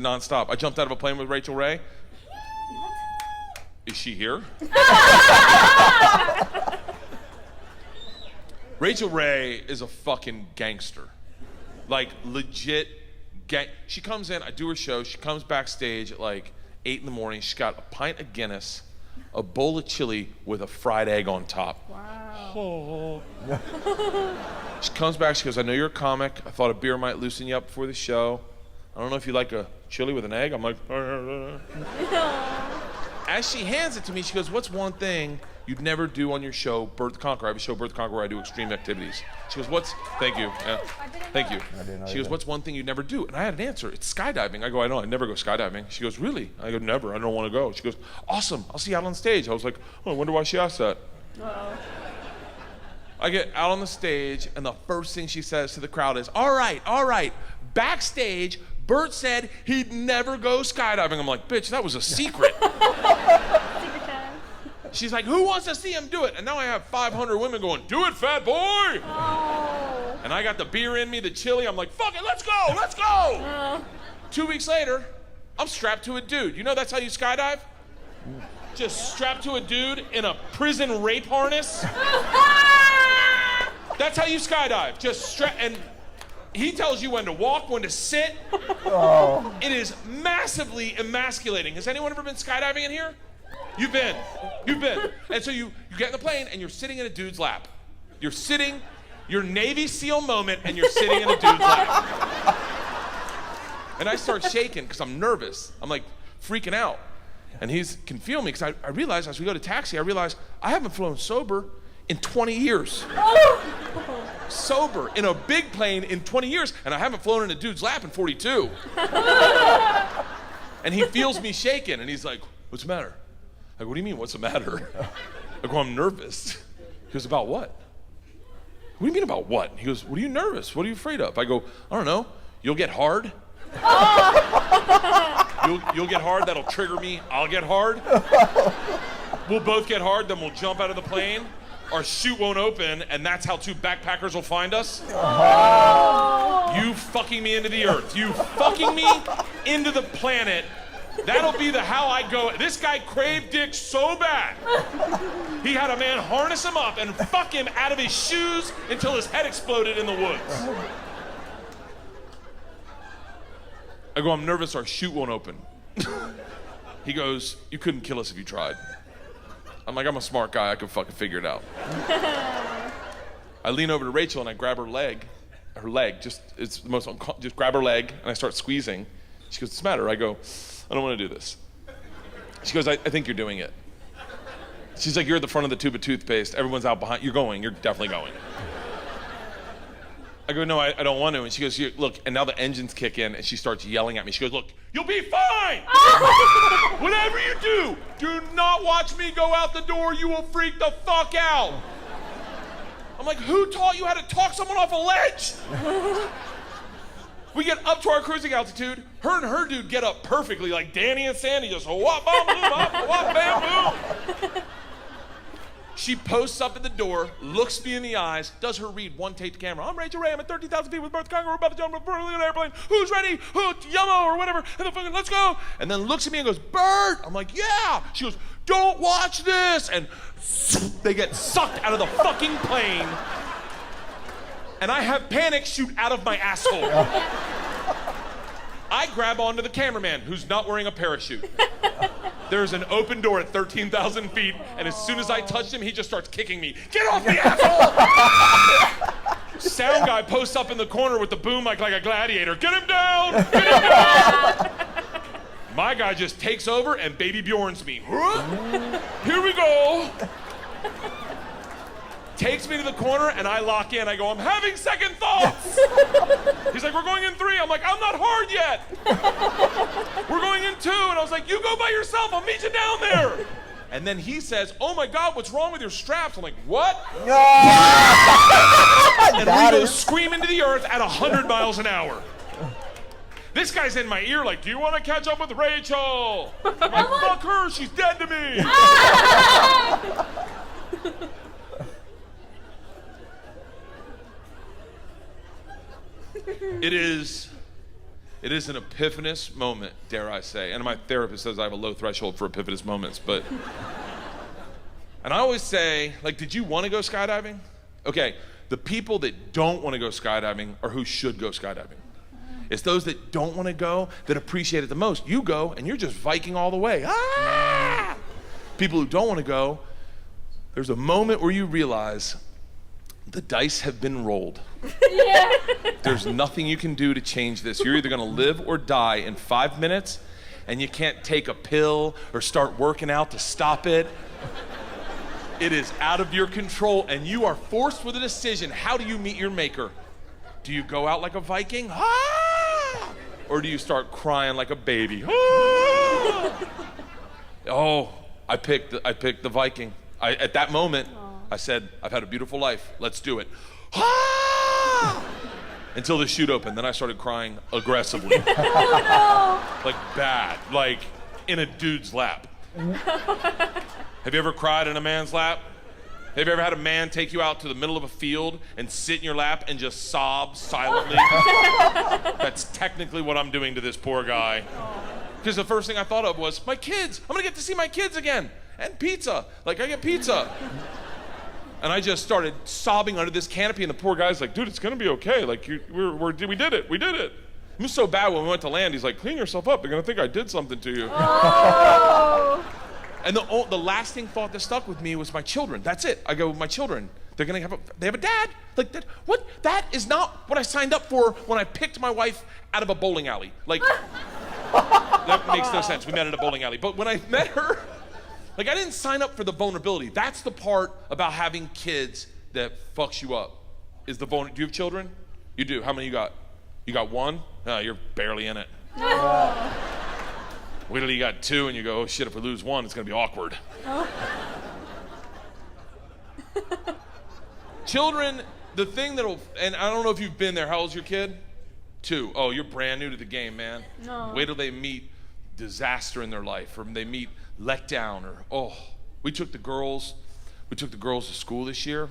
nonstop. I jumped out of a plane with Rachel Ray. Is she here? Rachel Ray is a fucking gangster. Like, legit She comes in, I do her show, she comes backstage at like 8 in the morning. She's got a pint of Guinness, a bowl of chili with a fried egg on top. Wow. She comes back, she goes, I know you're a comic. I thought a beer might loosen you up before the show. I don't know if you like a chili with an egg. I'm like, As she hands it to me, she goes, what's one thing you'd never do on your show, BERT the Conqueror? I have a show, BERT the Conqueror, where I do extreme activities. She goes, thank you. Yeah. Thank you. She goes, what's one thing you'd never do? And I had an answer. It's skydiving. I go, I know, I never go skydiving. She goes, really? I go, never. I don't want to go. She goes, awesome. I'll see you out on stage. I was like, oh, I wonder why she asked that. Uh-oh. I get out on the stage, and the first thing she says to the crowd is, all right. Backstage, BERT said he'd never go skydiving. I'm like, bitch, that was a secret. She's like, who wants to see him do it? And now I have 500 women going, do it, fat boy! Oh. And I got the beer in me, the chili. I'm like, fuck it, let's go! 2 weeks later, I'm strapped to a dude. You know that's how you skydive? Just strapped to a dude in a prison rape harness. That's how you skydive. Just strap, and he tells you when to walk, when to sit. Oh. It is massively emasculating. Has anyone ever been skydiving in here? You've been. And so you get in the plane and you're sitting in a dude's lap. You're sitting, your Navy SEAL moment, and you're sitting in a dude's lap. And I start shaking because I'm nervous. I'm like freaking out. And he can feel me because I realize as we go to taxi, I realize I haven't flown sober in 20 years. Sober in a big plane in 20 years, and I haven't flown in a dude's lap in 42. And he feels me shaking, and he's like, what's the matter? I go, what do you mean, what's the matter? I go, I'm nervous. He goes, about what? What do you mean about what? He goes, what are you nervous? What are you afraid of? I go, I don't know. You'll get hard. You'll get hard, that'll trigger me. I'll get hard. We'll both get hard, then we'll jump out of the plane. Our chute won't open, and that's how 2 backpackers will find us. Oh. You fucking me into the earth. You fucking me into the planet. That'll be the how I go. This guy craved dick so bad. He had a man harness him up and fuck him out of his shoes until his head exploded in the woods. I go, I'm nervous our chute won't open. He goes, you couldn't kill us if you tried. I'm like, I'm a smart guy, I could fucking figure it out. I lean over to Rachel and I grab her leg, just grab her leg and I start squeezing. She goes, what's the matter? I go, I don't want to do this. She goes, I think you're doing it. She's like, you're at the front of the tube of toothpaste, everyone's out behind, you're definitely going. I go, no, I don't want to. And she goes, look, and now the engines kick in and she starts yelling at me. She goes, look, you'll be fine. Whatever you do not watch me go out the door. You will freak the fuck out. I'm like, who taught you how to talk someone off a ledge? We get up to our cruising altitude. Her and her dude get up perfectly, like Danny and Sandy, just whop, bam, boom, whop, bam, boom. She posts up at the door, looks me in the eyes, does her read, one take to camera. I'm Rachel Ray, I'm at 13,000 feet with BERT the Conqueror, we're about to jump from an airplane. Who's ready? Yummo or whatever. And then fucking, let's go. And then looks at me and goes, BERT. I'm like, yeah. She goes, don't watch this. And they get sucked out of the fucking plane. And I have panic shoot out of my asshole. I grab onto the cameraman who's not wearing a parachute. There's an open door at 13,000 feet, and as soon as I touch him, he just starts kicking me. Get off me, asshole! Sound guy posts up in the corner with the boom mic like a gladiator. Get him down! Get him down! My guy just takes over and baby Bjorns me. Here we go. Takes me to the corner, and I lock in. I go, I'm having second thoughts. He's like, we're going in 3. I'm like, I'm not hard yet. We're going in 2. And I was like, you go by yourself. I'll meet you down there. And then he says, oh my God, what's wrong with your straps? I'm like, what? And we go scream into the earth at 100 miles an hour. This guy's in my ear like, do you want to catch up with Rachel? I'm like, fuck her, she's dead to me. It is an epiphanous moment, dare I say. And my therapist says I have a low threshold for epiphanous moments, but. And I always say, like, did you want to go skydiving? Okay, the people that don't want to go skydiving are who should go skydiving. It's those that don't want to go that appreciate it the most. You go and you're just Viking all the way. Ah! People who don't want to go, there's a moment where you realize the dice have been rolled. Yeah. There's nothing you can do to change this. You're either gonna live or die in 5 minutes, and you can't take a pill or start working out to stop it. It is out of your control, and you are forced with a decision. How do you meet your maker? Do you go out like a Viking? Ah! Or do you start crying like a baby? Ah! Oh, I picked the Viking. At that moment, I said, I've had a beautiful life. Let's do it. Ah! Until the chute opened. Then I started crying aggressively. Oh, Like bad. Like in a dude's lap. Have you ever cried in a man's lap? Have you ever had a man take you out to the middle of a field and sit in your lap and just sob silently? That's technically what I'm doing to this poor guy. Because the first thing I thought of was, my kids. I'm gonna get to see my kids again. And pizza. Like, I get pizza. And I just started sobbing under this canopy, and the poor guy's like, dude, it's gonna be okay. Like, we did it. It was so bad when we went to land, he's like, clean yourself up. They're gonna think I did something to you. Oh. And the lasting thought that stuck with me was my children. That's it. I go, my children, they have a dad? Like, that, what? That is not what I signed up for when I picked my wife out of a bowling alley. Like, that makes no sense. We met at a bowling alley. But when I met her, like, I didn't sign up for the vulnerability. That's the part about having kids that fucks you up, is the vulnerability. Do you have children? You do. How many you got? You got one? Oh, you're barely in it. No. Wait till you got two and you go, oh shit, if we lose one, it's gonna be awkward. Oh. Children, the thing that'll, and I don't know if you've been there, how old's your kid? 2. Oh, you're brand new to the game, man. No. Wait till they meet disaster in their life, or they meet letdown, or, oh. We took the girls to school this year.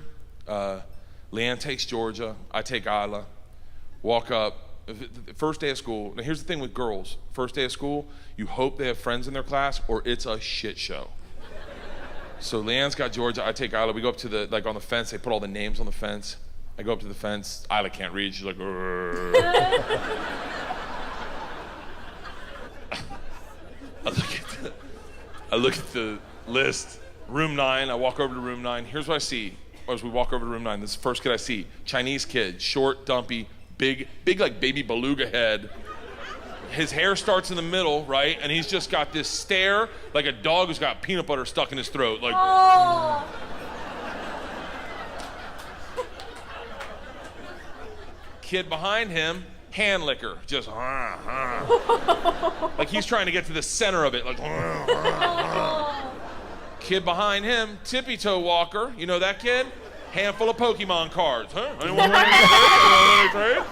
Leanne takes Georgia, I take Isla. Walk up, first day of school. Now here's the thing with girls. First day of school, you hope they have friends in their class or it's a shit show. So Leanne's got Georgia, I take Isla. We go up to the, like on the fence, they put all the names on the fence. I go up to the fence, Isla can't read, she's like, I look at the list, room 9, I walk over to room 9. Here's what I see as we walk over to room 9. This is the first kid I see, Chinese kid, short, dumpy, big like baby beluga head. His hair starts in the middle, right? And he's just got this stare like a dog who's got peanut butter stuck in his throat. Like, Oh. Kid behind him, hand licker, just like he's trying to get to the center of it, like. Kid behind him, tippy toe walker, you know that kid? Handful of Pokemon cards, huh? Anyone want any trade?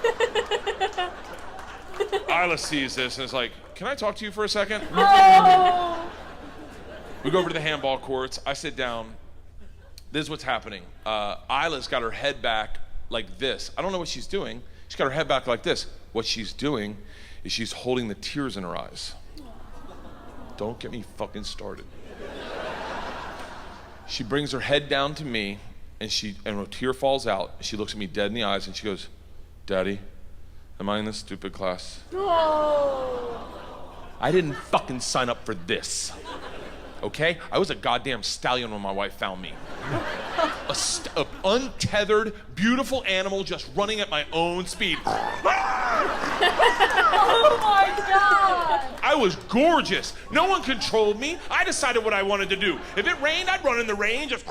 Isla sees this and is like, can I talk to you for a second? Oh. We go over to the handball courts. I sit down. This is what's happening. Isla's got her head back like this. I don't know what she's doing. She's got her head back like this. What she's doing is she's holding the tears in her eyes. Don't get me fucking started. She brings her head down to me, and a tear falls out. She looks at me dead in the eyes, and she goes, Daddy, am I in this stupid class? Oh. I didn't fucking sign up for this, okay? I was a goddamn stallion when my wife found me. A untethered, beautiful animal just running at my own speed. Oh my God. I was gorgeous. No one controlled me. I decided what I wanted to do. If it rained, I'd run in the rain, just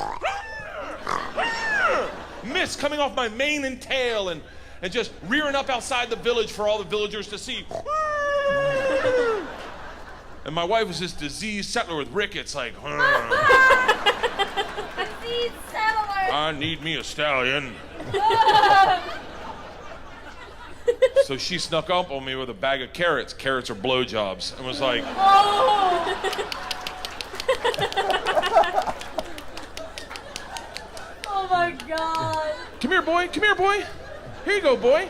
mist coming off my mane and tail and just rearing up outside the village for all the villagers to see. And my wife was this diseased settler with rickets, like, Diseased settler. I need me a stallion. So she snuck up on me with a bag of carrots. Carrots are blowjobs. And was like, Oh. Oh my God. come here, boy. Come here, boy. Here you go, boy.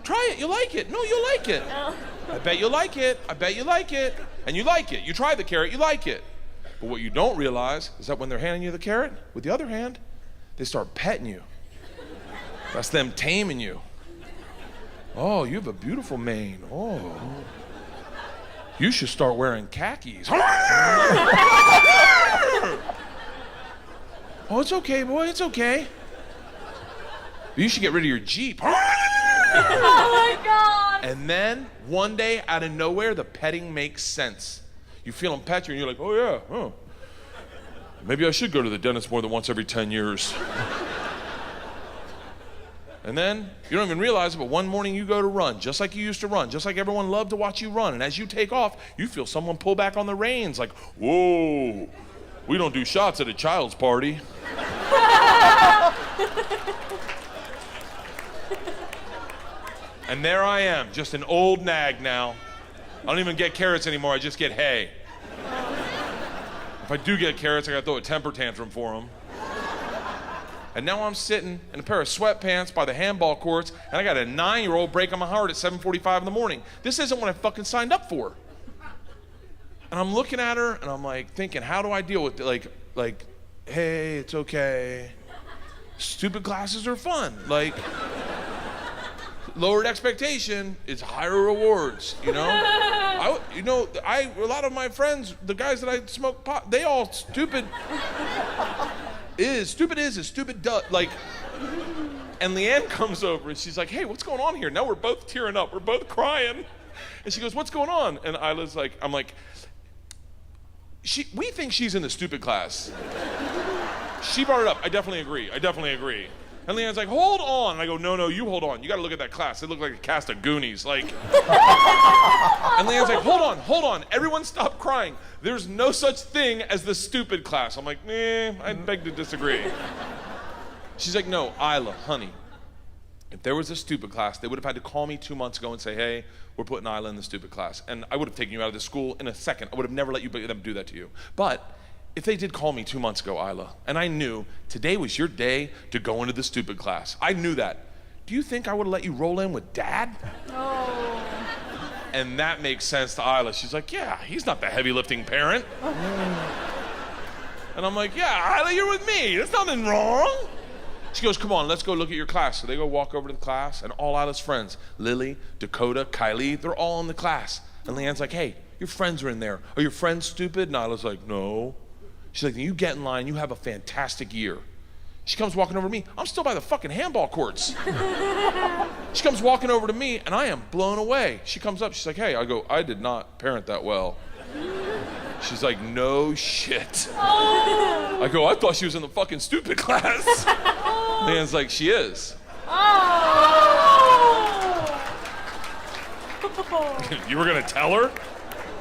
Try it. You'll like it. No, you'll like it. Oh. I bet you like it. I bet you like it. And you like it. You try the carrot, you like it. But what you don't realize is that when they're handing you the carrot, with the other hand, they start petting you. That's them taming you. Oh, you have a beautiful mane. Oh. You should start wearing khakis. Oh, it's okay, boy, it's okay. You should get rid of your Jeep. Oh my God. And then, one day, out of nowhere, the petting makes sense. You feel them pet you, and you're like, oh yeah, huh. Maybe I should go to the dentist more than once every 10 years. And then, you don't even realize it, but one morning you go to run, just like you used to run, just like everyone loved to watch you run. And as you take off, you feel someone pull back on the reins, like, whoa, we don't do shots at a child's party. And there I am, just an old nag now. I don't even get carrots anymore, I just get hay. If I do get carrots, I gotta throw a temper tantrum for them. And now I'm sitting in a pair of sweatpants by the handball courts, and I got a 9-year-old breaking my heart at 7:45 in the morning. This isn't what I fucking signed up for. And I'm looking at her, and I'm like thinking, how do I deal with it? Like, hey, it's okay. Stupid classes are fun. Like, lowered expectation is higher rewards, you know? A lot of my friends, the guys that I smoke pot, they all stupid is stupid duh. Like, and Leanne comes over and she's like, hey, what's going on here? Now we're both tearing up, we're both crying. And she goes, what's going on? And Isla's like, I'm like, we think she's in the stupid class. She brought it up, I definitely agree. And Leanne's like, hold on. And I go, no, you hold on. You gotta look at that class. They look like a cast of Goonies. Like, and Leanne's like, hold on. Everyone stop crying. There's no such thing as the stupid class. I'm like, I beg to disagree. She's like, no, Isla, honey, if there was a stupid class, they would have had to call me 2 months ago and say, hey, we're putting Isla in the stupid class. And I would have taken you out of the school in a second. I would have never let them do that to you. But if they did call me 2 months ago, Isla, and I knew today was your day to go into the stupid class, I knew that. Do you think I would have let you roll in with Dad? Oh. And that makes sense to Isla. She's like, yeah, he's not the heavy lifting parent. And I'm like, yeah, Isla, you're with me. There's nothing wrong. She goes, come on, let's go look at your class. So they go walk over to the class, and all Isla's friends, Lily, Dakota, Kylie, they're all in the class. And Leanne's like, hey, your friends are in there. Are your friends stupid? And Isla's like, no. She's like, you get in line, you have a fantastic year. She comes walking over to me. I'm still by the fucking handball courts. She comes walking over to me, and I am blown away. She comes up, she's like, hey, I go, I did not parent that well. She's like, no shit. Oh. I go, I thought she was in the fucking stupid class. Leanne's like, she is. Oh. You were gonna tell her?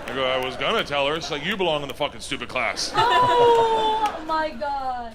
I go, I was gonna tell her. It's like, you belong in the fucking stupid class. Oh my God.